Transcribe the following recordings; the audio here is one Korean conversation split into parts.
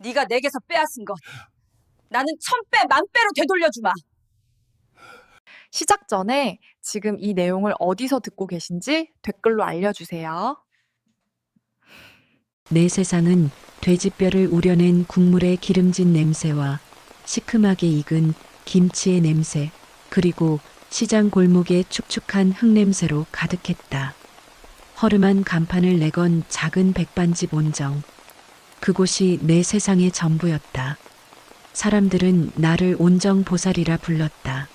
네가 내게서 빼앗은 것 나는 1000배, 10,000배로 되돌려주마. 시작 전에 지금 이 내용을 어디서 듣고 계신지 댓글로 알려주세요. 내 세상은 돼지뼈를 우려낸 국물의 기름진 냄새와 시큼하게 익은 김치의 냄새, 그리고 시장 골목의 축축한 흙냄새로 가득했다. 허름한 간판을 내건 작은 백반집 온정. 그곳이 내 세상의 전부였다. 사람들은 나를 온정보살이라 불렀다.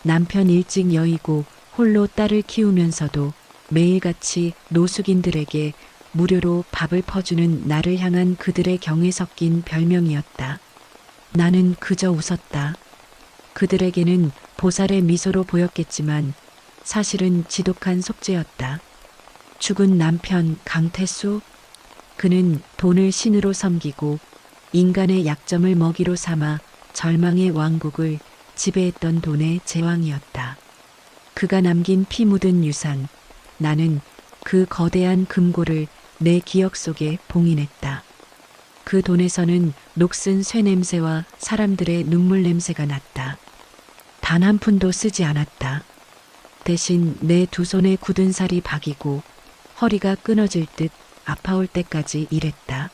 남편 일찍 여의고 홀로 딸을 키우면서도 매일같이 노숙인들에게 무료로 밥을 퍼주는 나를 향한 그들의 경에 섞인 별명이었다. 나는 그저 웃었다. 그들에게는 보살의 미소로 보였겠지만 사실은 지독한 속죄였다. 죽은 남편 강태수? 그는 돈을 신으로 섬기고 인간의 약점을 먹이로 삼아 절망의 왕국을 지배했던 돈의 제왕이었다. 그가 남긴 피 묻은 유산, 나는 그 거대한 금고를 내 기억 속에 봉인했다. 그 돈에서는 녹슨 쇠 냄새와 사람들의 눈물 냄새가 났다. 단 한 푼도 쓰지 않았다. 대신 내 두 손에 굳은 살이 박이고 허리가 끊어질 듯 아파올 때까지 일했다.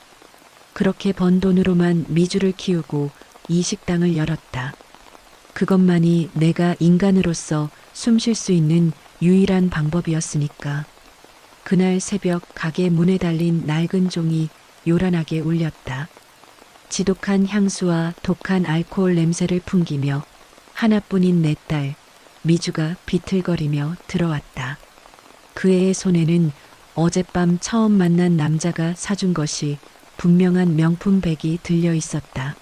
그렇게 번 돈으로만 미주를 키우고 이 식당을 열었다. 그것만이 내가 인간으로서 숨 쉴 수 있는 유일한 방법이었으니까. 그날 새벽 가게 문에 달린 낡은 종이 요란하게 울렸다. 지독한 향수와 독한 알코올 냄새를 풍기며 하나뿐인 내 딸, 미주가 비틀거리며 들어왔다. 그 애의 손에는 어젯밤 처음 만난 남자가 사준 것이 분명한 명품 백이 들려 있었다.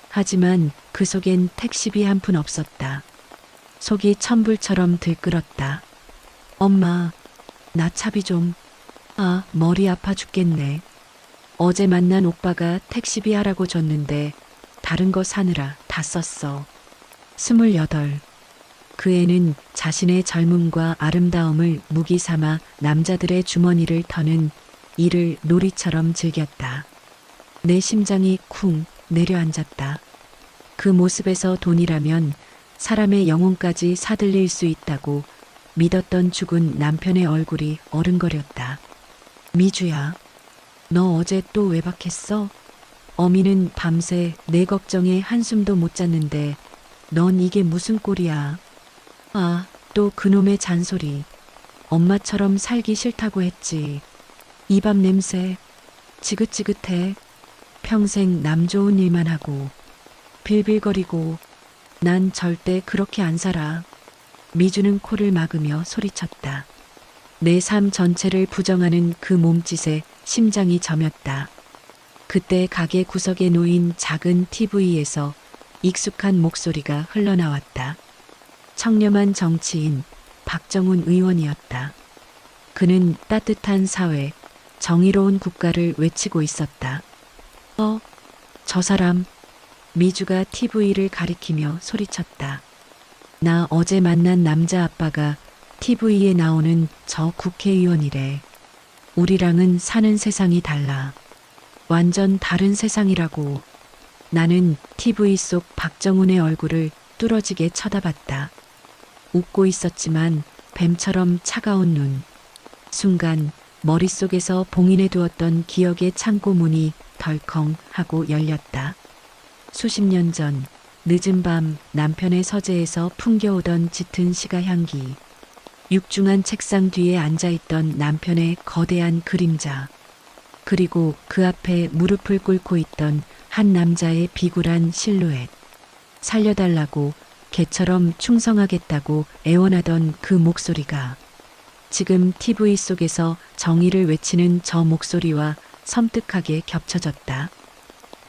하지만 그 속엔 택시비 한 푼 없었다. 속이 천불처럼 들끓었다. 엄마, 나 차비 좀. 아, 머리 아파 죽겠네. 어제 만난 오빠가 택시비 하라고 줬는데 다른 거 사느라 다 썼어. 28. 그 애는 자신의 젊음과 아름다움을 무기 삼아 남자들의 주머니를 터는 일을 놀이처럼 즐겼다. 내 심장이 쿵 내려앉았다. 그 모습에서 돈이라면 사람의 영혼까지 사들릴 수 있다고 믿었던 죽은 남편의 얼굴이 어른거렸다. 미주야, 너 어제 또 외박했어? 어미는 밤새 내 걱정에 한숨도 못 잤는데 넌 이게 무슨 꼴이야? 아, 또 그놈의 잔소리. 엄마처럼 살기 싫다고 했지. 이 밥 냄새 지긋지긋해. 평생 남 좋은 일만 하고 빌빌거리고 난 절대 그렇게 안 살아. 미주는 코를 막으며 소리쳤다. 내 삶 전체를 부정하는 그 몸짓에 심장이 저몄다. 그때 가게 구석에 놓인 작은 TV에서 익숙한 목소리가 흘러나왔다. 청렴한 정치인 박정훈 의원이었다. 그는 따뜻한 사회, 정의로운 국가를 외치고 있었다. 저 사람. 미주가 TV를 가리키며 소리쳤다. 나 어제 만난 남자 아빠가 TV에 나오는 저 국회의원이래. 우리랑은 사는 세상이 달라. 완전 다른 세상이라고. 나는 TV 속 박정훈의 얼굴을 뚫어지게 쳐다봤다. 웃고 있었지만 뱀처럼 차가운 눈. 순간 머릿속에서 봉인해 두었던 기억의 창고 문이 덜컹 하고 열렸다. 수십 년 전 늦은 밤 남편의 서재에서 풍겨오던 짙은 시가 향기. 육중한 책상 뒤에 앉아있던 남편의 거대한 그림자. 그리고 그 앞에 무릎을 꿇고 있던 한 남자의 비굴한 실루엣. 살려달라고, 개처럼 충성하겠다고 애원하던 그 목소리가 지금 TV 속에서 정의를 외치는 저 목소리와 섬뜩하게 겹쳐졌다.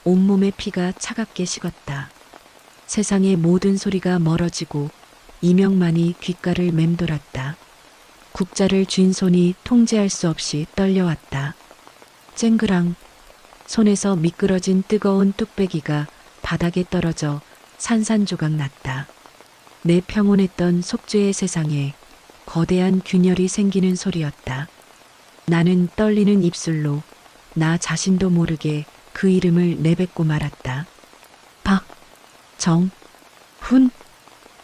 온몸의 피가 차갑게 식었다. 세상의 모든 소리가 멀어지고 이명만이 귓가를 맴돌았다. 국자를 쥔 손이 통제할 수 없이 떨려왔다. 쨍그랑. 손에서 미끄러진 뜨거운 뚝배기가 바닥에 떨어져 산산조각 났다. 내 평온했던 속죄의 세상에 거대한 균열이 생기는 소리였다. 나는 떨리는 입술로 나 자신도 모르게 그 이름을 내뱉고 말았다. 박정훈.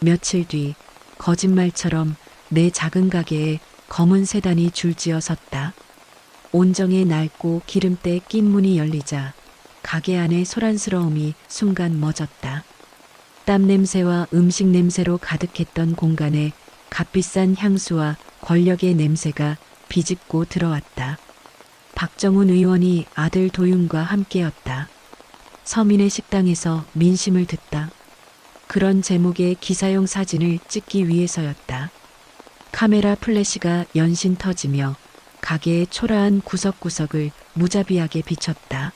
며칠 뒤 거짓말처럼 내 작은 가게에 검은 세단이 줄지어 섰다. 온정에 낡고 기름때 낀 문이 열리자 가게 안의 소란스러움이 순간 멎었다. 땀 냄새와 음식 냄새로 가득했던 공간에 값비싼 향수와 권력의 냄새가 비집고 들어왔다. 박정훈 의원이 아들 도윤과 함께였다. 서민의 식당에서 민심을 듣다. 그런 제목의 기사용 사진을 찍기 위해서였다. 카메라 플래시가 연신 터지며 가게의 초라한 구석구석을 무자비하게 비췄다.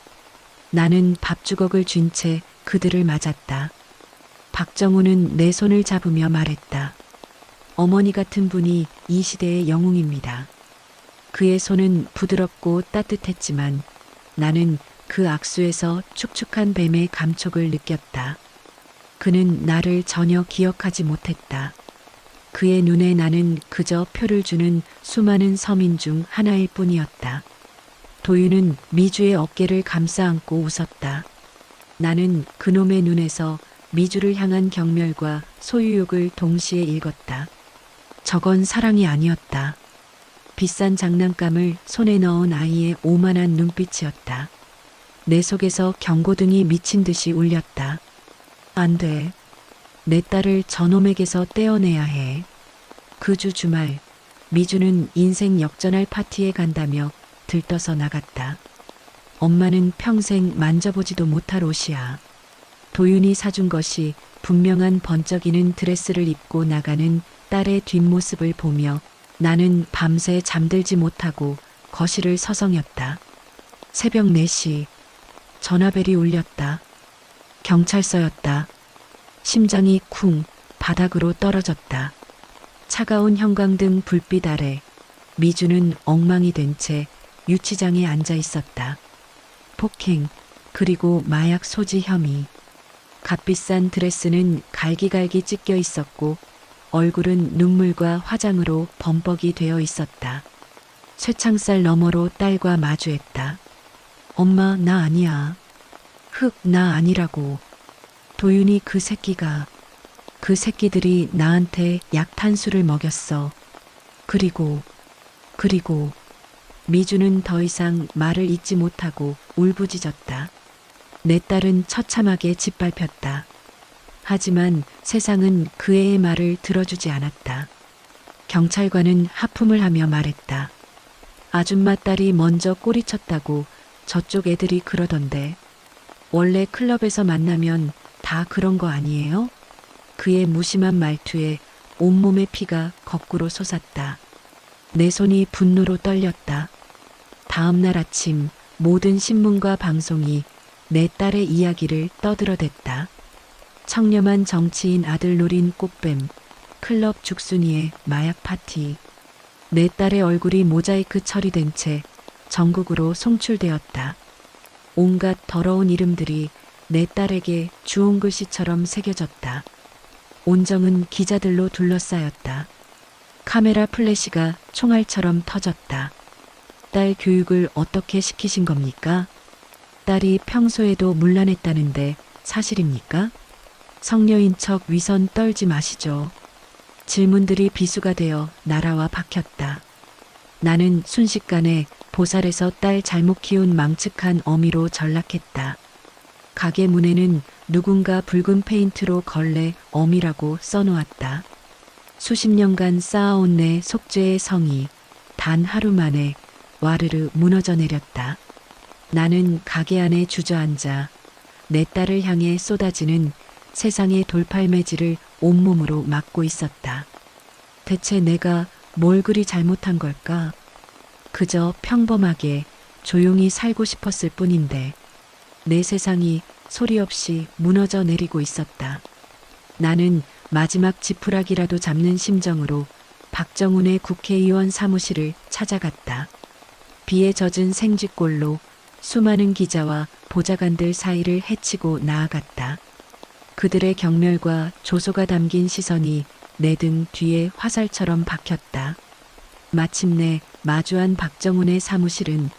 나는 밥주걱을 쥔 채 그들을 맞았다. 박정훈은 내 손을 잡으며 말했다. 어머니 같은 분이 이 시대의 영웅입니다. 그의 손은 부드럽고 따뜻했지만 나는 그 악수에서 축축한 뱀의 감촉을 느꼈다. 그는 나를 전혀 기억하지 못했다. 그의 눈에 나는 그저 표를 주는 수많은 서민 중 하나일 뿐이었다. 도윤은 미주의 어깨를 감싸 안고 웃었다. 나는 그놈의 눈에서 미주를 향한 경멸과 소유욕을 동시에 읽었다. 저건 사랑이 아니었다. 비싼 장난감을 손에 넣은 아이의 오만한 눈빛이었다. 내 속에서 경고등이 미친 듯이 울렸다. 안 돼. 내 딸을 저놈에게서 떼어내야 해. 그 주 주말 미주는 인생 역전할 파티에 간다며 들떠서 나갔다. 엄마는 평생 만져보지도 못할 옷이야. 도윤이 사준 것이 분명한 번쩍이는 드레스를 입고 나가는 딸의 뒷모습을 보며 나는 밤새 잠들지 못하고 거실을 서성였다. 새벽 4시 전화벨이 울렸다. 경찰서였다. 심장이 쿵 바닥으로 떨어졌다. 차가운 형광등 불빛 아래 미주는 엉망이 된 채 유치장에 앉아 있었다. 폭행 그리고 마약 소지 혐의. 값비싼 드레스는 갈기갈기 찢겨 있었고 얼굴은 눈물과 화장으로 범벅이 되어 있었다. 쇠창살 너머로 딸과 마주했다. 엄마, 나 아니야. 나 아니라고. 도윤이 그 새끼들이 나한테 약탄수를 먹였어. 그리고 미주는 더 이상 말을 잇지 못하고 울부짖었다. 내 딸은 처참하게 짓밟혔다. 하지만 세상은 그 애의 말을 들어주지 않았다. 경찰관은 하품을 하며 말했다. 아줌마 딸이 먼저 꼬리쳤다고 저쪽 애들이 그러던데. 원래 클럽에서 만나면 다 그런 거 아니에요? 그의 무심한 말투에 온몸의 피가 거꾸로 솟았다. 내 손이 분노로 떨렸다. 다음 날 아침 모든 신문과 방송이 내 딸의 이야기를 떠들어댔다. 청렴한 정치인 아들 노린 꽃뱀, 클럽 죽순이의 마약 파티. 내 딸의 얼굴이 모자이크 처리된 채 전국으로 송출되었다. 온갖 더러운 이름들이 내 딸에게 주홍 글씨처럼 새겨졌다. 온정은 기자들로 둘러싸였다. 카메라 플래시가 총알처럼 터졌다. 딸 교육을 어떻게 시키신 겁니까? 딸이 평소에도 문란했다는데 사실입니까? 성녀인 척 위선 떨지 마시죠. 질문들이 비수가 되어 날아와 박혔다. 나는 순식간에 보살에서 딸 잘못 키운 망측한 어미로 전락했다. 가게 문에는 누군가 붉은 페인트로 걸레 어미라고 써놓았다. 수십 년간 쌓아온 내 속죄의 성이 단 하루 만에 와르르 무너져 내렸다. 나는 가게 안에 주저앉아 내 딸을 향해 쏟아지는 세상의 돌팔매질을 온몸으로 막고 있었다. 대체 내가 뭘 그리 잘못한 걸까? 그저 평범하게 조용히 살고 싶었을 뿐인데 내 세상이 소리 없이 무너져 내리고 있었다. 나는 마지막 지푸라기라도 잡는 심정으로 박정훈의 국회의원 사무실을 찾아갔다. 비에 젖은 생쥐꼴로 수많은 기자와 보좌관들 사이를 헤치고 나아갔다. 그들의 경멸과 조소가 담긴 시선이 내 등 뒤에 화살처럼 박혔다. 마침내 마주한 박정훈의 사무실은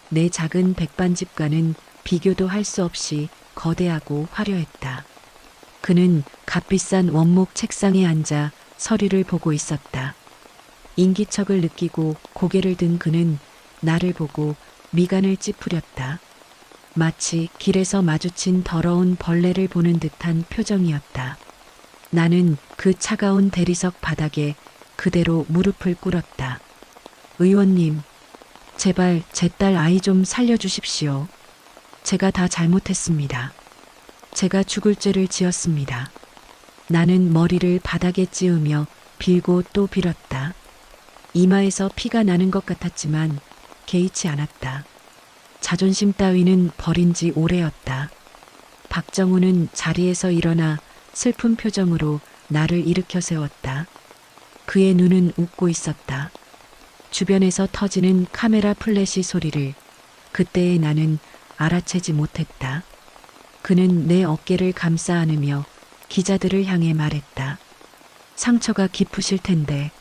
내 작은 백반집과는 비교도 할 수 없이 거대하고 화려했다. 그는 값비싼 원목 책상에 앉아 서류를 보고 있었다. 인기척을 느끼고 고개를 든 그는 나를 보고 미간을 찌푸렸다. 마치 길에서 마주친 더러운 벌레를 보는 듯한 표정이었다. 나는 그 차가운 대리석 바닥에 그대로 무릎을 꿇었다. 의원님, 제발 제 딸 아이 좀 살려주십시오. 제가 다 잘못했습니다. 제가 죽을 죄를 지었습니다. 나는 머리를 바닥에 찌우며 빌고 또 빌었다. 이마에서 피가 나는 것 같았지만 개의치 않았다. 자존심 따위는 버린 지 오래였다. 박정우는 자리에서 일어나 슬픈 표정으로 나를 일으켜 세웠다. 그의 눈은 웃고 있었다. 주변에서 터지는 카메라 플래시 소리를 그때의 나는 알아채지 못했다. 그는 내 어깨를 감싸 안으며 기자들을 향해 말했다. 상처가 깊으실 텐데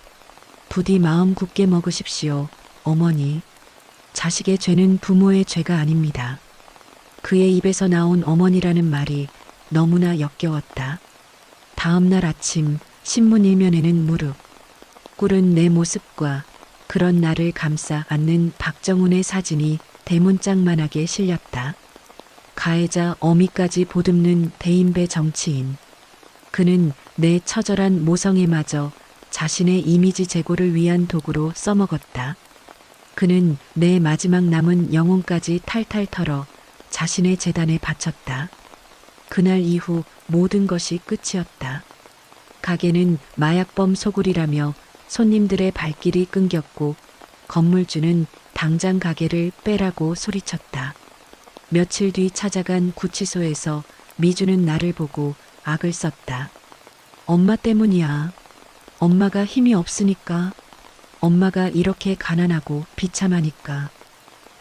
부디 마음 굳게 먹으십시오, 어머니. 자식의 죄는 부모의 죄가 아닙니다. 그의 입에서 나온 어머니라는 말이 너무나 역겨웠다. 다음 날 아침 신문 일면에는 무릎 꿇은 내 모습과 그런 나를 감싸 안는 박정훈의 사진이 대문짝만하게 실렸다. 가해자 어미까지 보듬는 대인배 정치인. 그는 내 처절한 모성애마저 자신의 이미지 제고를 위한 도구로 써먹었다. 그는 내 마지막 남은 영혼까지 탈탈 털어 자신의 재단에 바쳤다. 그날 이후 모든 것이 끝이었다. 가게는 마약범 소굴이라며 손님들의 발길이 끊겼고 건물주는 당장 가게를 빼라고 소리쳤다. 며칠 뒤 찾아간 구치소에서 미주는 나를 보고 악을 썼다. 엄마 때문이야. 엄마가 힘이 없으니까. 엄마가 이렇게 가난하고 비참하니까.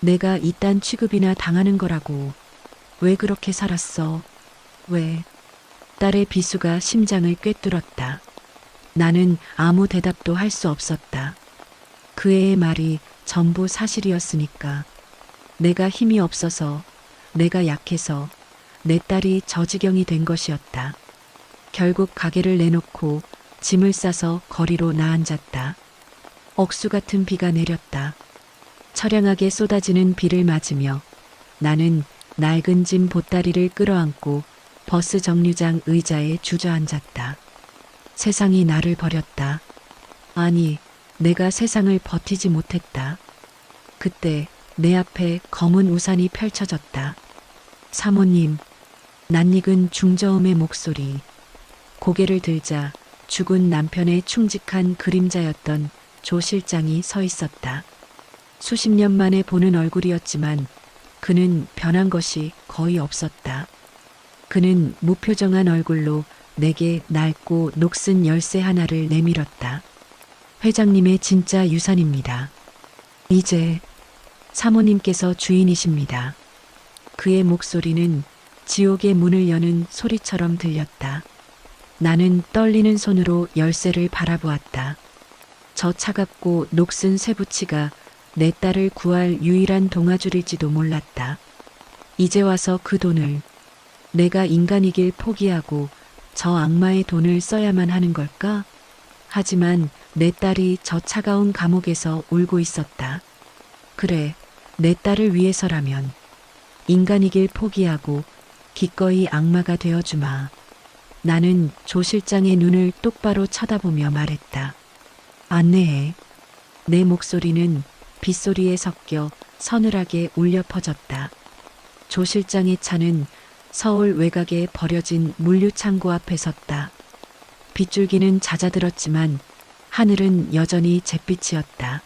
내가 이딴 취급이나 당하는 거라고. 왜 그렇게 살았어? 왜? 딸의 비수가 심장을 꿰뚫었다. 나는 아무 대답도 할 수 없었다. 그 애의 말이 전부 사실이었으니까. 내가 힘이 없어서, 내가 약해서 내 딸이 저 지경이 된 것이었다. 결국 가게를 내놓고 짐을 싸서 거리로 나앉았다. 억수 같은 비가 내렸다. 처량하게 쏟아지는 비를 맞으며 나는 낡은 짐 보따리를 끌어안고 버스 정류장 의자에 주저앉았다. 세상이 나를 버렸다. 아니, 내가 세상을 버티지 못했다. 그때 내 앞에 검은 우산이 펼쳐졌다. 사모님, 낯익은 중저음의 목소리. 고개를 들자 죽은 남편의 충직한 그림자였던 조 실장이 서 있었다. 수십 년 만에 보는 얼굴이었지만 그는 변한 것이 거의 없었다. 그는 무표정한 얼굴로 내게 낡고 녹슨 열쇠 하나를 내밀었다. 회장님의 진짜 유산입니다. 이제 사모님께서 주인이십니다. 그의 목소리는 지옥의 문을 여는 소리처럼 들렸다. 나는 떨리는 손으로 열쇠를 바라보았다. 저 차갑고 녹슨 쇠붙이가 내 딸을 구할 유일한 동아줄일지도 몰랐다. 이제 와서 그 돈을 내가 인간이길 포기하고 저 악마의 돈을 써야만 하는 걸까? 하지만 내 딸이 저 차가운 감옥에서 울고 있었다. 그래, 내 딸을 위해서라면 인간이길 포기하고 기꺼이 악마가 되어주마. 나는 조 실장의 눈을 똑바로 쳐다보며 말했다. 안내해. 내 목소리는 빗소리에 섞여 서늘하게 울려 퍼졌다. 조 실장의 차는 서울 외곽에 버려진 물류창고 앞에 섰다. 빗줄기는 잦아들었지만 하늘은 여전히 잿빛이었다.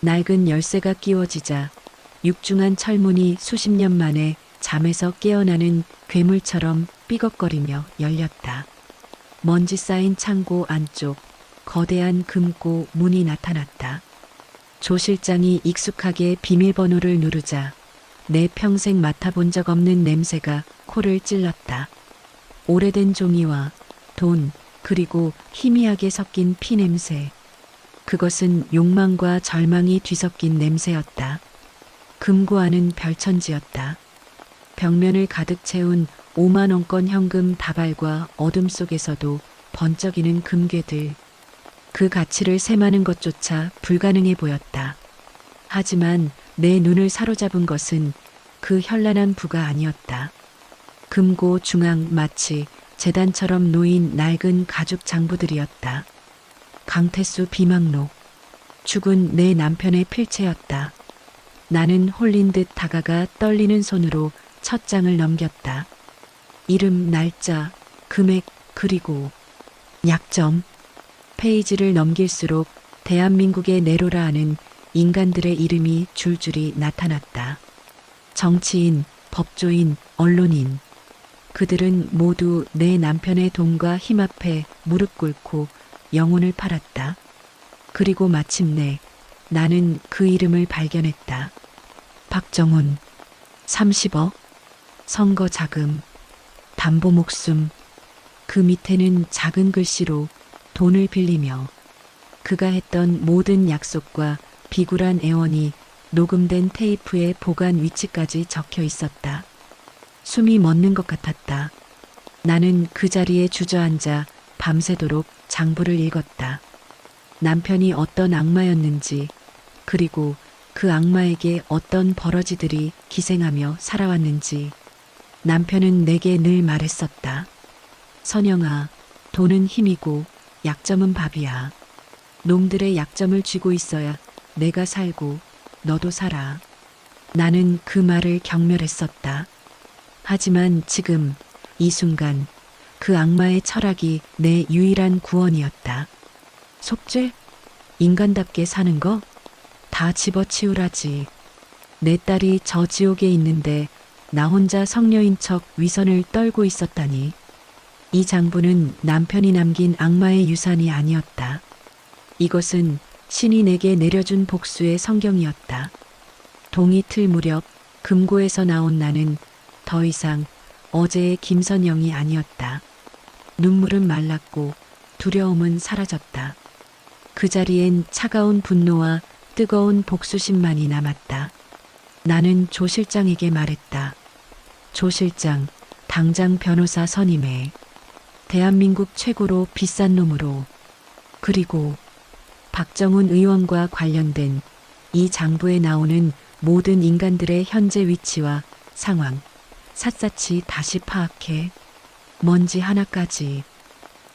낡은 열쇠가 끼워지자 육중한 철문이 수십 년 만에 잠에서 깨어나는 괴물처럼 삐걱거리며 열렸다. 먼지 쌓인 창고 안쪽 거대한 금고 문이 나타났다. 조 실장이 익숙하게 비밀번호를 누르자 내 평생 맡아본 적 없는 냄새가 코를 찔렀다. 오래된 종이와 돈, 그리고 희미하게 섞인 피 냄새. 그것은 욕망과 절망이 뒤섞인 냄새였다. 금고 안은 별천지였다. 벽면을 가득 채운 5만 원권 현금 다발과 어둠 속에서도 번쩍이는 금괴들. 그 가치를 셈하는 것조차 불가능해 보였다. 하지만 내 눈을 사로잡은 것은 그 현란한 부가 아니었다. 금고 중앙 마치 재단처럼 놓인 낡은 가죽 장부들이었다. 강태수 비망록. 죽은 내 남편의 필체였다. 나는 홀린 듯 다가가 떨리는 손으로 첫 장을 넘겼다. 이름, 날짜, 금액, 그리고 약점. 페이지를 넘길수록 대한민국의 내로라 하는 인간들의 이름이 줄줄이 나타났다. 정치인, 법조인, 언론인. 그들은 모두 내 남편의 돈과 힘 앞에 무릎 꿇고 영혼을 팔았다. 그리고 마침내 나는 그 이름을 발견했다. 박정훈. 30억. 선거 자금. 담보 목숨. 그 밑에는 작은 글씨로 돈을 빌리며 그가 했던 모든 약속과 비굴한 애원이 녹음된 테이프의 보관 위치까지 적혀 있었다. 숨이 멎는 것 같았다. 나는 그 자리에 주저앉아 밤새도록 장부를 읽었다. 남편이 어떤 악마였는지, 그리고 그 악마에게 어떤 버러지들이 기생하며 살아왔는지. 남편은 내게 늘 말했었다. 선영아, 돈은 힘이고 약점은 밥이야. 놈들의 약점을 쥐고 있어야 내가 살고 너도 살아. 나는 그 말을 경멸했었다. 하지만 지금 이 순간 그 악마의 철학이 내 유일한 구원이었다. 속죄? 인간답게 사는 거? 다 집어치우라지. 내 딸이 저 지옥에 있는데 나 혼자 성녀인 척 위선을 떨고 있었다니. 이 장부는 남편이 남긴 악마의 유산이 아니었다. 이것은 신이 내게 내려준 복수의 성경이었다. 동이틀 무렵 금고에서 나온 나는 더 이상 어제의 김선영이 아니었다. 눈물은 말랐고 두려움은 사라졌다. 그 자리엔 차가운 분노와 뜨거운 복수심만이 남았다. 나는 조 실장에게 말했다. 조 실장, 당장 변호사 선임해. 대한민국 최고로 비싼 놈으로. 그리고 박정훈 의원과 관련된 이 장부에 나오는 모든 인간들의 현재 위치와 상황, 샅샅이 다시 파악해. 뭔지 하나까지.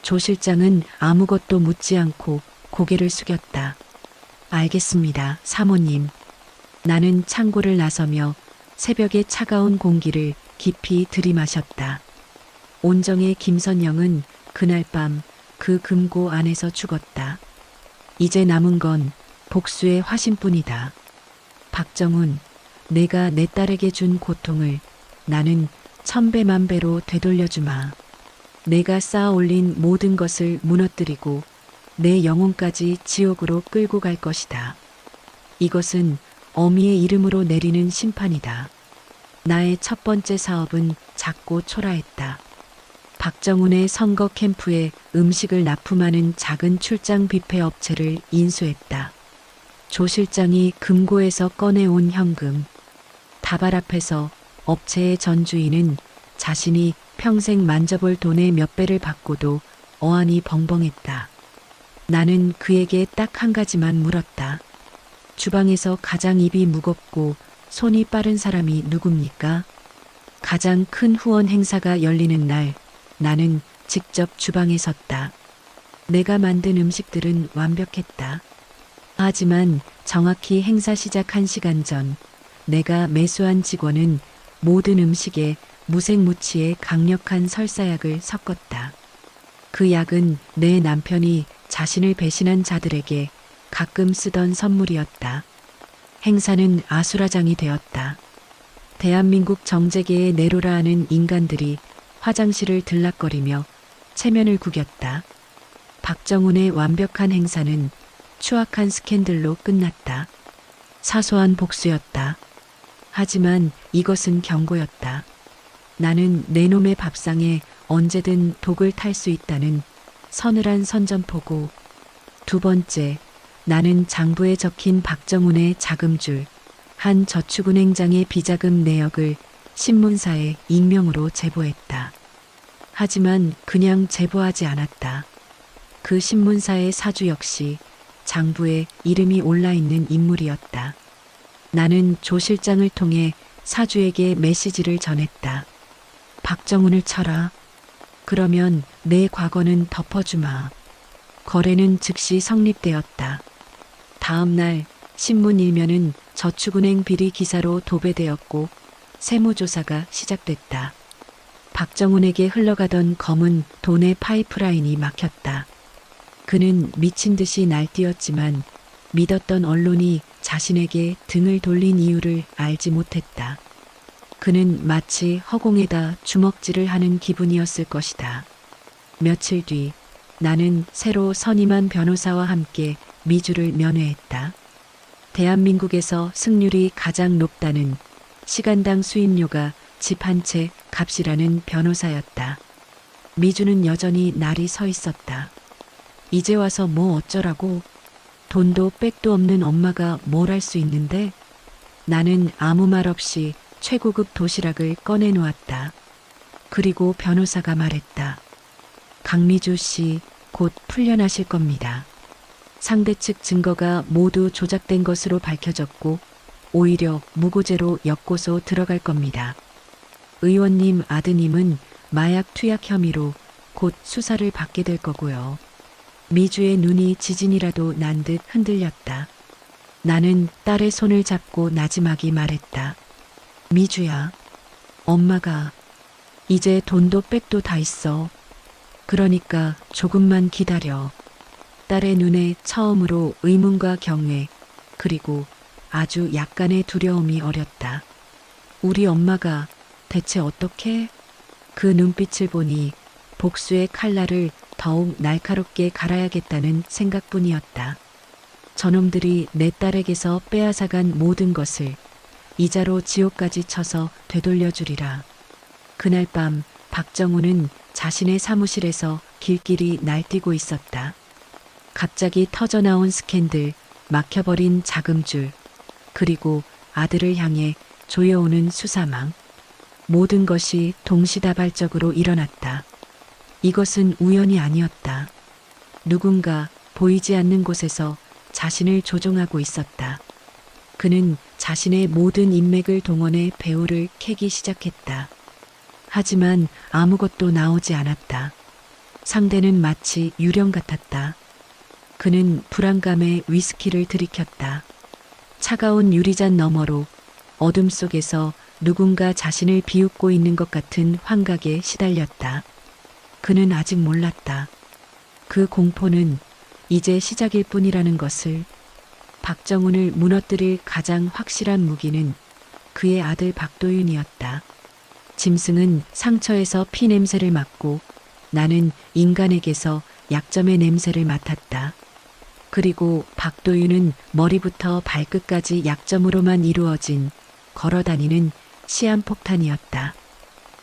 조 실장은 아무것도 묻지 않고 고개를 숙였다. 알겠습니다, 사모님. 나는 창고를 나서며 새벽의 차가운 공기를 깊이 들이마셨다. 온정의 김선영은 그날 밤 그 금고 안에서 죽었다. 이제 남은 건 복수의 화신뿐이다. 박정훈, 내가 내 딸에게 준 고통을 나는 천배만배로 되돌려주마. 내가 쌓아 올린 모든 것을 무너뜨리고 내 영혼까지 지옥으로 끌고 갈 것이다. 이것은 어미의 이름으로 내리는 심판이다. 나의 첫 번째 사업은 작고 초라했다. 박정훈의 선거 캠프에 음식을 납품하는 작은 출장 뷔페 업체를 인수했다. 조 실장이 금고에서 꺼내온 현금. 다발 앞에서 업체의 전주인은 자신이 평생 만져볼 돈의 몇 배를 받고도 어안이 벙벙했다. 나는 그에게 딱 한 가지만 물었다. 주방에서 가장 입이 무겁고 손이 빠른 사람이 누굽니까? 가장 큰 후원 행사가 열리는 날 나는 직접 주방에 섰다. 내가 만든 음식들은 완벽했다. 하지만 정확히 행사 시작 1시간 전 내가 매수한 직원은 모든 음식에 무색무취의 강력한 설사약을 섞었다. 그 약은 내 남편이 자신을 배신한 자들에게 가끔 쓰던 선물이었다. 행사는 아수라장이 되었다. 대한민국 정재계의 내로라 하는 인간들이 화장실을 들락거리며 체면을 구겼다. 박정훈의 완벽한 행사는 추악한 스캔들로 끝났다. 사소한 복수였다. 하지만 이것은 경고였다. 나는 내 놈의 밥상에 언제든 독을 탈 수 있다는 서늘한 선전포고. 두 번째, 나는 장부에 적힌 박정훈의 자금줄, 한 저축은행장의 비자금 내역을 신문사에 익명으로 제보했다. 하지만 그냥 제보하지 않았다. 그 신문사의 사주 역시 장부에 이름이 올라 있는 인물이었다. 나는 조 실장을 통해 사주에게 메시지를 전했다. 박정훈을 쳐라. 그러면 내 과거는 덮어주마. 거래는 즉시 성립되었다. 다음 날 신문 일면은 저축은행 비리 기사로 도배되었고 세무조사가 시작됐다. 박정훈에게 흘러가던 검은 돈의 파이프라인이 막혔다. 그는 미친 듯이 날뛰었지만 믿었던 언론이 자신에게 등을 돌린 이유를 알지 못했다. 그는 마치 허공에다 주먹질을 하는 기분이었을 것이다. 며칠 뒤 나는 새로 선임한 변호사와 함께 미주를 면회했다. 대한민국에서 승률이 가장 높다는 시간당 수임료가 집 한 채 값이라는 변호사였다. 미주는 여전히 날이 서 있었다. 이제 와서 뭐 어쩌라고? 돈도 백도 없는 엄마가 뭘 할 수 있는데? 나는 아무 말 없이 최고급 도시락을 꺼내놓았다. 그리고 변호사가 말했다. 강미주 씨, 곧 풀려나실 겁니다. 상대 측 증거가 모두 조작된 것으로 밝혀졌고 오히려 무고죄로 역고소 들어갈 겁니다. 의원님 아드님은 마약 투약 혐의로 곧 수사를 받게 될 거고요. 미주의 눈이 지진이라도 난 듯 흔들렸다. 나는 딸의 손을 잡고 나지막이 말했다. 미주야, 엄마가 이제 돈도 백도 다 있어. 그러니까 조금만 기다려. 딸의 눈에 처음으로 의문과 경외, 그리고 아주 약간의 두려움이 어렸다. 우리 엄마가 대체 어떻게? 그 눈빛을 보니 복수의 칼날을 더욱 날카롭게 갈아야겠다는 생각뿐이었다. 저놈들이 내 딸에게서 빼앗아간 모든 것을 이자로 지옥까지 쳐서 되돌려주리라. 그날 밤 박정훈은 자신의 사무실에서 길길이 날뛰고 있었다. 갑자기 터져나온 스캔들, 막혀버린 자금줄, 그리고 아들을 향해 조여오는 수사망. 모든 것이 동시다발적으로 일어났다. 이것은 우연이 아니었다. 누군가 보이지 않는 곳에서 자신을 조종하고 있었다. 그는 자신의 모든 인맥을 동원해 배후를 캐기 시작했다. 하지만 아무것도 나오지 않았다. 상대는 마치 유령 같았다. 그는 불안감에 위스키를 들이켰다. 차가운 유리잔 너머로 어둠 속에서 누군가 자신을 비웃고 있는 것 같은 환각에 시달렸다. 그는 아직 몰랐다. 그 공포는 이제 시작일 뿐이라는 것을. 박정훈을 무너뜨릴 가장 확실한 무기는 그의 아들 박도윤이었다. 짐승은 상처에서 피 냄새를 맡고 나는 인간에게서 약점의 냄새를 맡았다. 그리고 박도윤은 머리부터 발끝까지 약점으로만 이루어진 걸어다니는 시한폭탄이었다.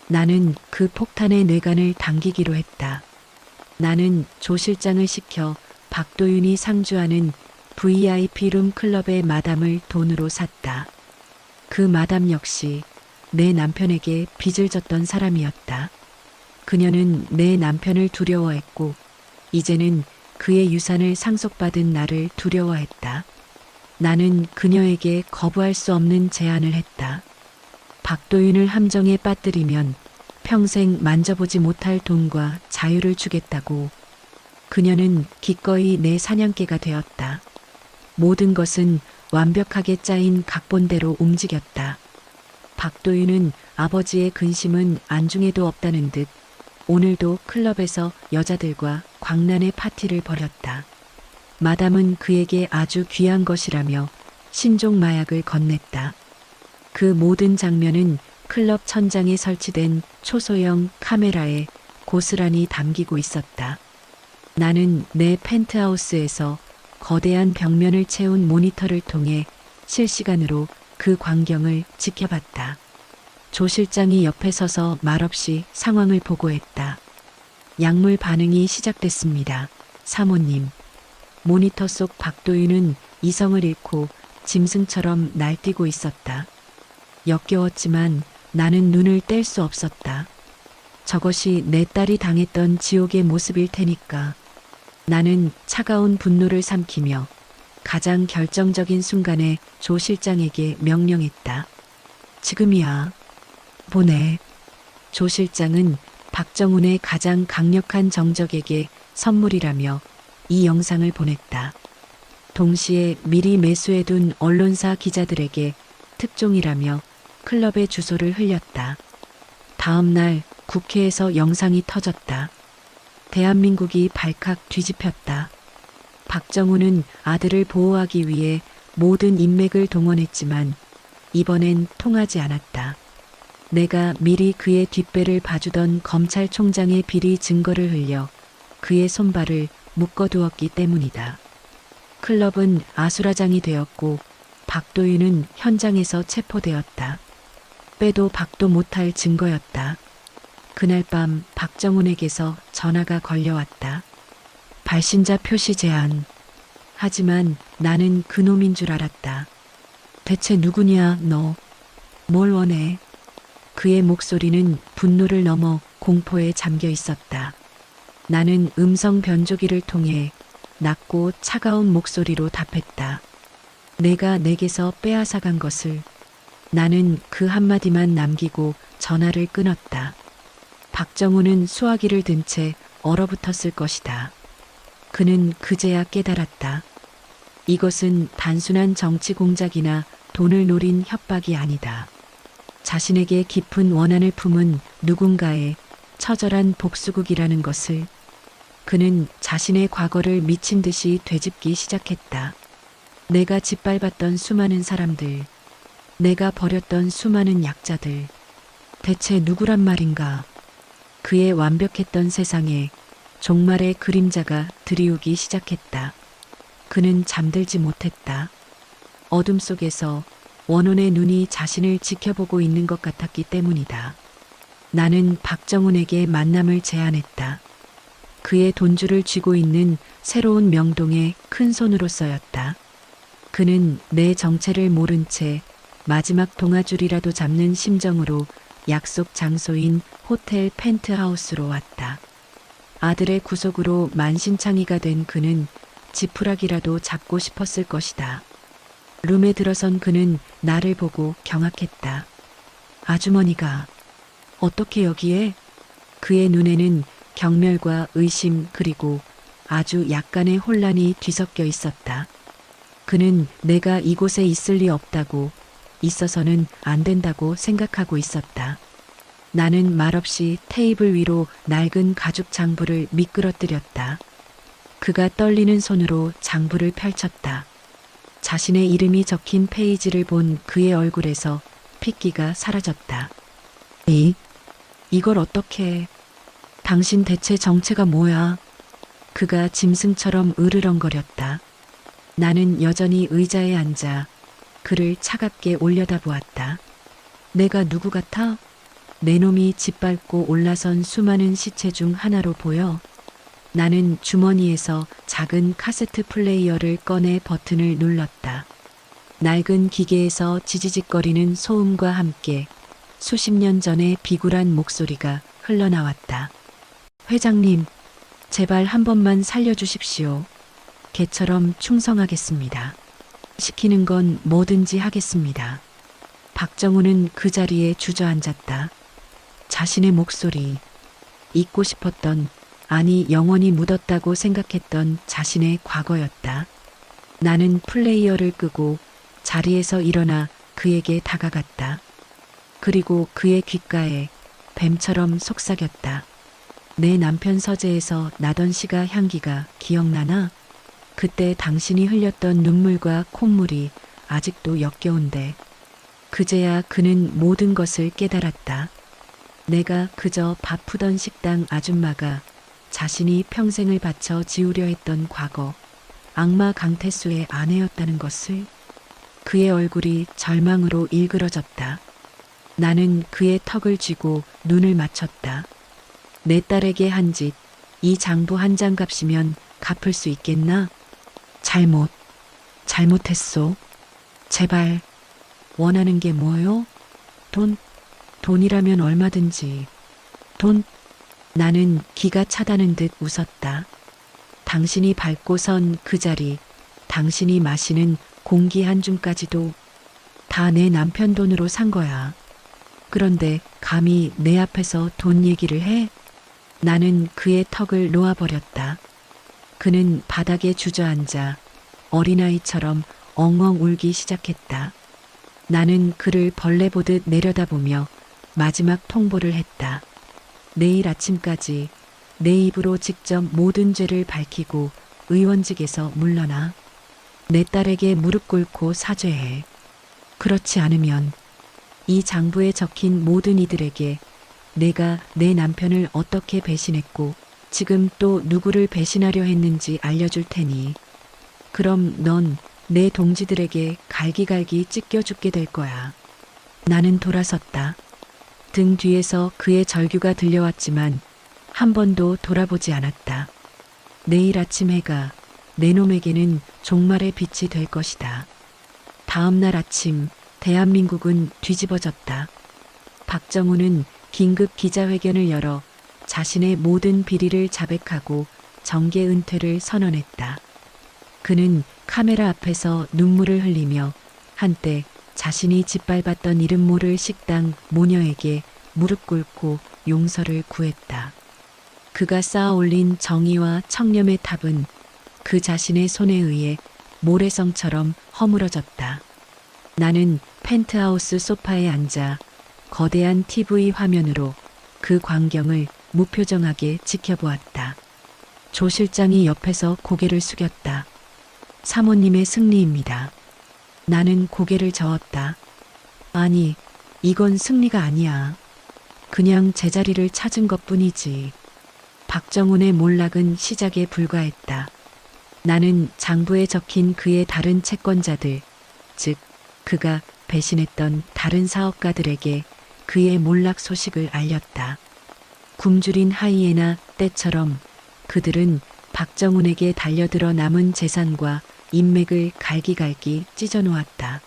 나는 그 폭탄의 뇌관을 당기기로 했다. 나는 조 실장을 시켜 박도윤이 상주하는 VIP룸 클럽의 마담을 돈으로 샀다. 그 마담 역시 내 남편에게 빚을 졌던 사람이었다. 그녀는 내 남편을 두려워했고 이제는 그의 유산을 상속받은 나를 두려워했다. 나는 그녀에게 거부할 수 없는 제안을 했다. 박도윤을 함정에 빠뜨리면 평생 만져보지 못할 돈과 자유를 주겠다고. 그녀는 기꺼이 내 사냥개가 되었다. 모든 것은 완벽하게 짜인 각본대로 움직였다. 박도윤은 아버지의 근심은 안중에도 없다는 듯 오늘도 클럽에서 여자들과 광란의 파티를 벌였다. 마담은 그에게 아주 귀한 것이라며 신종 마약을 건넸다. 그 모든 장면은 클럽 천장에 설치된 초소형 카메라에 고스란히 담기고 있었다. 나는 내 펜트하우스에서 거대한 벽면을 채운 모니터를 통해 실시간으로 그 광경을 지켜봤다. 조 실장이 옆에 서서 말없이 상황을 보고했다. 약물 반응이 시작됐습니다. 사모님. 모니터 속 박도윤은 이성을 잃고 짐승처럼 날뛰고 있었다. 역겨웠지만 나는 눈을 뗄 수 없었다. 저것이 내 딸이 당했던 지옥의 모습일 테니까. 나는 차가운 분노를 삼키며 가장 결정적인 순간에 조 실장에게 명령했다. 지금이야. 보내. 조 실장은 박정훈의 가장 강력한 정적에게 선물이라며 이 영상을 보냈다. 동시에 미리 매수해둔 언론사 기자들에게 특종이라며 클럽의 주소를 흘렸다. 다음 날 국회에서 영상이 터졌다. 대한민국이 발칵 뒤집혔다. 박정훈은 아들을 보호하기 위해 모든 인맥을 동원했지만 이번엔 통하지 않았다. 내가 미리 그의 뒷배를 봐주던 검찰총장의 비리 증거를 흘려 그의 손발을 묶어두었기 때문이다. 클럽은 아수라장이 되었고 박도윤은 현장에서 체포되었다. 빼도 박도 못할 증거였다. 그날 밤 박정훈에게서 전화가 걸려왔다. 발신자 표시 제한. 하지만 나는 그놈인 줄 알았다. 대체 누구냐 너? 뭘 원해? 그의 목소리는 분노를 넘어 공포에 잠겨 있었다. 나는 음성 변조기를 통해 낮고 차가운 목소리로 답했다. 내가 내게서 빼앗아간 것을. 나는 그 한마디만 남기고 전화를 끊었다. 박정훈은 수화기를 든 채 얼어붙었을 것이다. 그는 그제야 깨달았다. 이것은 단순한 정치 공작이나 돈을 노린 협박이 아니다. 자신에게 깊은 원한을 품은 누군가의 처절한 복수극이라는 것을. 그는 자신의 과거를 미친 듯이 되짚기 시작했다. 내가 짓밟았던 수많은 사람들, 내가 버렸던 수많은 약자들, 대체 누구란 말인가? 그의 완벽했던 세상에 종말의 그림자가 드리우기 시작했다. 그는 잠들지 못했다. 어둠 속에서 원혼의 눈이 자신을 지켜보고 있는 것 같았기 때문이다. 나는 박정훈에게 만남을 제안했다. 그의 돈줄을 쥐고 있는 새로운 명동의 큰 손으로서였다. 그는 내 정체를 모른 채 마지막 동아줄이라도 잡는 심정으로 약속 장소인 호텔 펜트하우스로 왔다. 아들의 구속으로 만신창이가 된 그는 지푸라기라도 잡고 싶었을 것이다. 룸에 들어선 그는 나를 보고 경악했다. 아주머니가 어떻게 여기에? 그의 눈에는 경멸과 의심 그리고 아주 약간의 혼란이 뒤섞여 있었다. 그는 내가 이곳에 있을 리 없다고, 있어서는 안 된다고 생각하고 있었다. 나는 말없이 테이블 위로 낡은 가죽 장부를 미끄러뜨렸다. 그가 떨리는 손으로 장부를 펼쳤다. 자신의 이름이 적힌 페이지를 본 그의 얼굴에서 핏기가 사라졌다. 이걸 어떻게... 당신 대체 정체가 뭐야? 그가 짐승처럼 으르렁거렸다. 나는 여전히 의자에 앉아 그를 차갑게 올려다보았다. 내가 누구 같아? 내 놈이 짓밟고 올라선 수많은 시체 중 하나로 보여. 나는 주머니에서 작은 카세트 플레이어를 꺼내 버튼을 눌렀다. 낡은 기계에서 지지직거리는 소음과 함께 수십 년 전의 비굴한 목소리가 흘러나왔다. 회장님, 제발 한 번만 살려주십시오. 개처럼 충성하겠습니다. 시키는 건 뭐든지 하겠습니다. 박정훈은 그 자리에 주저앉았다. 자신의 목소리, 잊고 싶었던, 아니 영원히 묻었다고 생각했던 자신의 과거였다. 나는 플레이어를 끄고 자리에서 일어나 그에게 다가갔다. 그리고 그의 귓가에 뱀처럼 속삭였다. 내 남편 서재에서 나던 시가 향기가 기억나나? 그때 당신이 흘렸던 눈물과 콧물이 아직도 역겨운데. 그제야 그는 모든 것을 깨달았다. 내가 그저 바쁘던 식당 아줌마가 자신이 평생을 바쳐 지우려 했던 과거, 악마 강태수의 아내였다는 것을. 그의 얼굴이 절망으로 일그러졌다. 나는 그의 턱을 쥐고 눈을 맞췄다. 내 딸에게 한 짓, 이 장부 한 장 값이면 갚을 수 있겠나? 잘못했소. 제발, 원하는 게 뭐요? 돈 돈이라면 얼마든지. 돈? 나는 기가 차다는 듯 웃었다. 당신이 밟고 선 그 자리, 당신이 마시는 공기 한 줌까지도 다 내 남편 돈으로 산 거야. 그런데 감히 내 앞에서 돈 얘기를 해? 나는 그의 턱을 놓아버렸다. 그는 바닥에 주저앉아 어린아이처럼 엉엉 울기 시작했다. 나는 그를 벌레 보듯 내려다보며 마지막 통보를 했다. 내일 아침까지 내 입으로 직접 모든 죄를 밝히고 의원직에서 물러나. 내 딸에게 무릎 꿇고 사죄해. 그렇지 않으면 이 장부에 적힌 모든 이들에게 내가 내 남편을 어떻게 배신했고 지금 또 누구를 배신하려 했는지 알려줄 테니 그럼 넌 내 동지들에게 갈기갈기 찢겨 죽게 될 거야. 나는 돌아섰다. 등 뒤에서 그의 절규가 들려왔지만 한 번도 돌아보지 않았다. 내일 아침 해가 내 놈에게는 종말의 빛이 될 것이다. 다음 날 아침 대한민국은 뒤집어졌다. 박정우는 긴급 기자회견을 열어 자신의 모든 비리를 자백하고 정계 은퇴를 선언했다. 그는 카메라 앞에서 눈물을 흘리며 한때 자신이 짓밟았던 이름 모를 식당 모녀에게 무릎 꿇고 용서를 구했다. 그가 쌓아 올린 정의와 청렴의 탑은 그 자신의 손에 의해 모래성처럼 허물어졌다. 나는 펜트하우스 소파에 앉아 거대한 TV 화면으로 그 광경을 무표정하게 지켜보았다. 조 실장이 옆에서 고개를 숙였다. 사모님의 승리입니다. 나는 고개를 저었다. 아니, 이건 승리가 아니야. 그냥 제자리를 찾은 것뿐이지. 박정훈의 몰락은 시작에 불과했다. 나는 장부에 적힌 그의 다른 채권자들, 즉 그가 배신했던 다른 사업가들에게 그의 몰락 소식을 알렸다. 굶주린 하이에나 떼처럼 그들은 박정훈에게 달려들어 남은 재산과 인맥을 갈기갈기 찢어놓았다.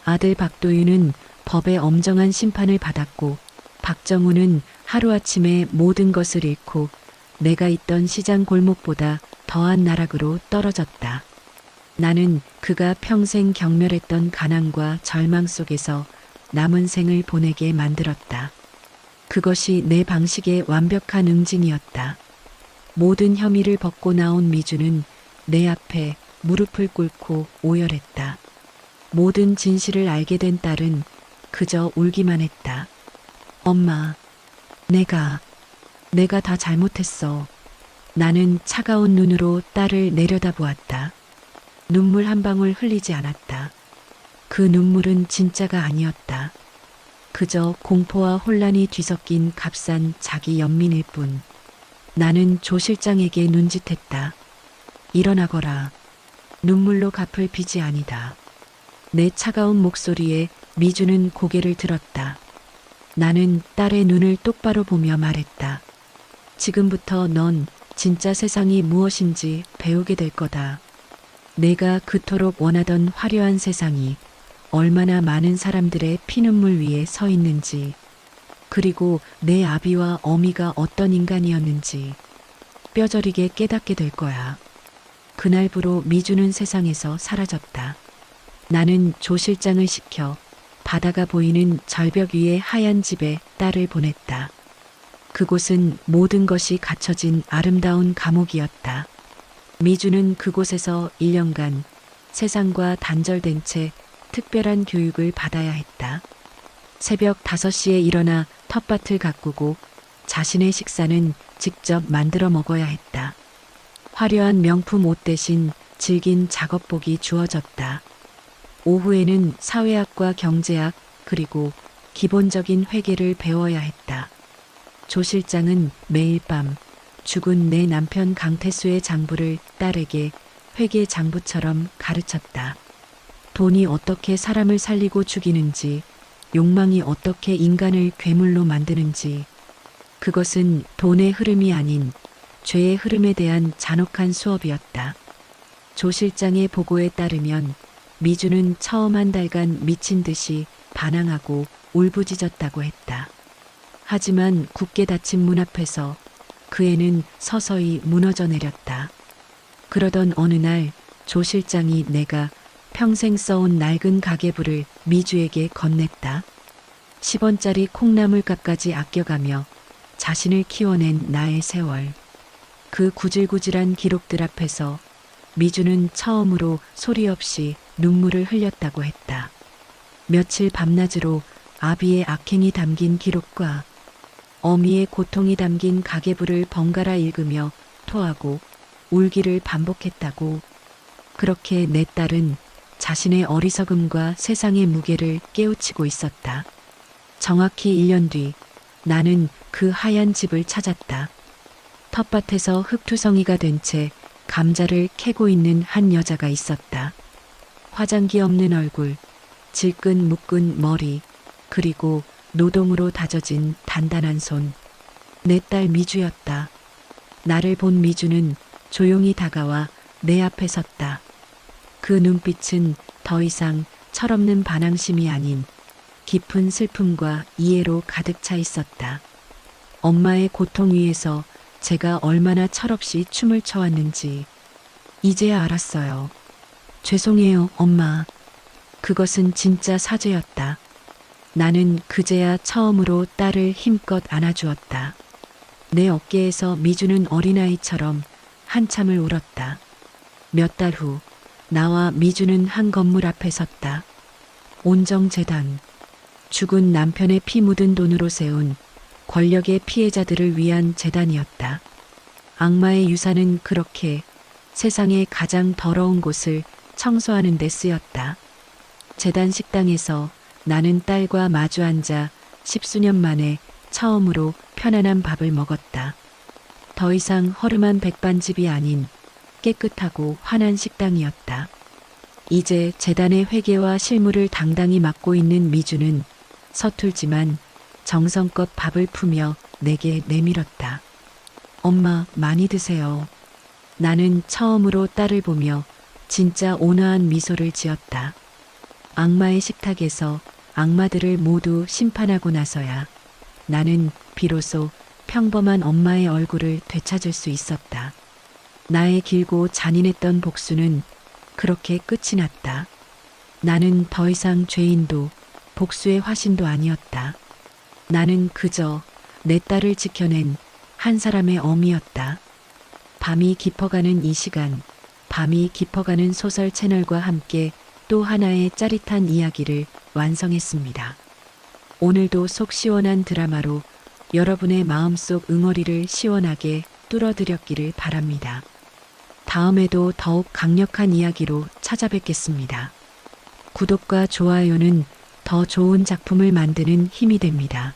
아들 박도윤은 법의 엄정한 심판을 받았고 박정훈은 하루아침에 모든 것을 잃고 내가 있던 시장 골목보다 더한 나락으로 떨어졌다. 나는 그가 평생 경멸했던 가난과 절망 속에서 남은 생을 보내게 만들었다. 그것이 내 방식의 완벽한 응징이었다. 모든 혐의를 벗고 나온 미주는 내 앞에 무릎을 꿇고 오열했다. 모든 진실을 알게 된 딸은 그저 울기만 했다. 엄마, 내가 다 잘못했어. 나는 차가운 눈으로 딸을 내려다보았다. 눈물 한 방울 흘리지 않았다. 그 눈물은 진짜가 아니었다. 그저 공포와 혼란이 뒤섞인 값싼 자기 연민일 뿐. 나는 조 실장에게 눈짓했다. 일어나거라. 눈물로 갚을 빚이 아니다. 내 차가운 목소리에 미주는 고개를 들었다. 나는 딸의 눈을 똑바로 보며 말했다. 지금부터 넌 진짜 세상이 무엇인지 배우게 될 거다. 내가 그토록 원하던 화려한 세상이 얼마나 많은 사람들의 피눈물 위에 서 있는지, 그리고 내 아비와 어미가 어떤 인간이었는지 뼈저리게 깨닫게 될 거야. 그날부로 미주는 세상에서 사라졌다. 나는 조 실장을 시켜 바다가 보이는 절벽 위의 하얀 집에 딸을 보냈다. 그곳은 모든 것이 갖춰진 아름다운 감옥이었다. 미주는 그곳에서 1년간 세상과 단절된 채 특별한 교육을 받아야 했다. 새벽 5시에 일어나 텃밭을 가꾸고 자신의 식사는 직접 만들어 먹어야 했다. 화려한 명품 옷 대신 질긴 작업복이 주어졌다. 오후에는 사회학과 경제학 그리고 기본적인 회계를 배워야 했다. 조 실장은 매일 밤 죽은 내 남편 강태수의 장부를 딸에게 회계 장부처럼 가르쳤다. 돈이 어떻게 사람을 살리고 죽이는지, 욕망이 어떻게 인간을 괴물로 만드는지, 그것은 돈의 흐름이 아닌 죄의 흐름에 대한 잔혹한 수업이었다. 조 실장의 보고에 따르면 미주는 처음 한 달간 미친 듯이 반항하고 울부짖었다고 했다. 하지만 굳게 닫힌 문 앞에서 그 애는 서서히 무너져 내렸다. 그러던 어느 날 조 실장이 내가 평생 써온 낡은 가계부를 미주에게 건넸다. 10원짜리 콩나물값까지 아껴가며 자신을 키워낸 나의 세월. 그 구질구질한 기록들 앞에서 미주는 처음으로 소리 없이 눈물을 흘렸다고 했다. 며칠 밤낮으로 아비의 악행이 담긴 기록과 어미의 고통이 담긴 가계부를 번갈아 읽으며 토하고 울기를 반복했다고. 그렇게 내 딸은 자신의 어리석음과 세상의 무게를 깨우치고 있었다. 정확히 1년 뒤 나는 그 하얀 집을 찾았다. 텃밭에서 흙투성이가 된 채 감자를 캐고 있는 한 여자가 있었다. 화장기 없는 얼굴, 질끈 묶은 머리, 그리고 노동으로 다져진 단단한 손. 내 딸 미주였다. 나를 본 미주는 조용히 다가와 내 앞에 섰다. 그 눈빛은 더 이상 철없는 반항심이 아닌 깊은 슬픔과 이해로 가득 차 있었다. 엄마의 고통 위에서 제가 얼마나 철없이 춤을 춰왔는지 이제야 알았어요. 죄송해요, 엄마. 그것은 진짜 사죄였다. 나는 그제야 처음으로 딸을 힘껏 안아주었다. 내 어깨에서 미주는 어린아이처럼 한참을 울었다. 몇 달 후 나와 미주는 한 건물 앞에 섰다. 온정재단. 죽은 남편의 피 묻은 돈으로 세운 권력의 피해자들을 위한 재단이었다. 악마의 유산은 그렇게 세상의 가장 더러운 곳을 청소하는 데 쓰였다. 재단 식당에서 나는 딸과 마주 앉아 10수년 만에 처음으로 편안한 밥을 먹었다. 더 이상 허름한 백반집이 아닌 깨끗하고 환한 식당이었다. 이제 재단의 회계와 실무를 당당히 맡고 있는 미주는 서툴지만 정성껏 밥을 푸며 내게 내밀었다. 엄마, 많이 드세요. 나는 처음으로 딸을 보며 진짜 온화한 미소를 지었다. 악마의 식탁에서 악마들을 모두 심판하고 나서야 나는 비로소 평범한 엄마의 얼굴을 되찾을 수 있었다. 나의 길고 잔인했던 복수는 그렇게 끝이 났다. 나는 더 이상 죄인도 복수의 화신도 아니었다. 나는 그저 내 딸을 지켜낸 한 사람의 어미였다. 밤이 깊어가는 이 시간, 밤이 깊어가는 소설 채널과 함께 또 하나의 짜릿한 이야기를 완성했습니다. 오늘도 속 시원한 드라마로 여러분의 마음속 응어리를 시원하게 뚫어드렸기를 바랍니다. 다음에도 더욱 강력한 이야기로 찾아뵙겠습니다. 구독과 좋아요는 더 좋은 작품을 만드는 힘이 됩니다.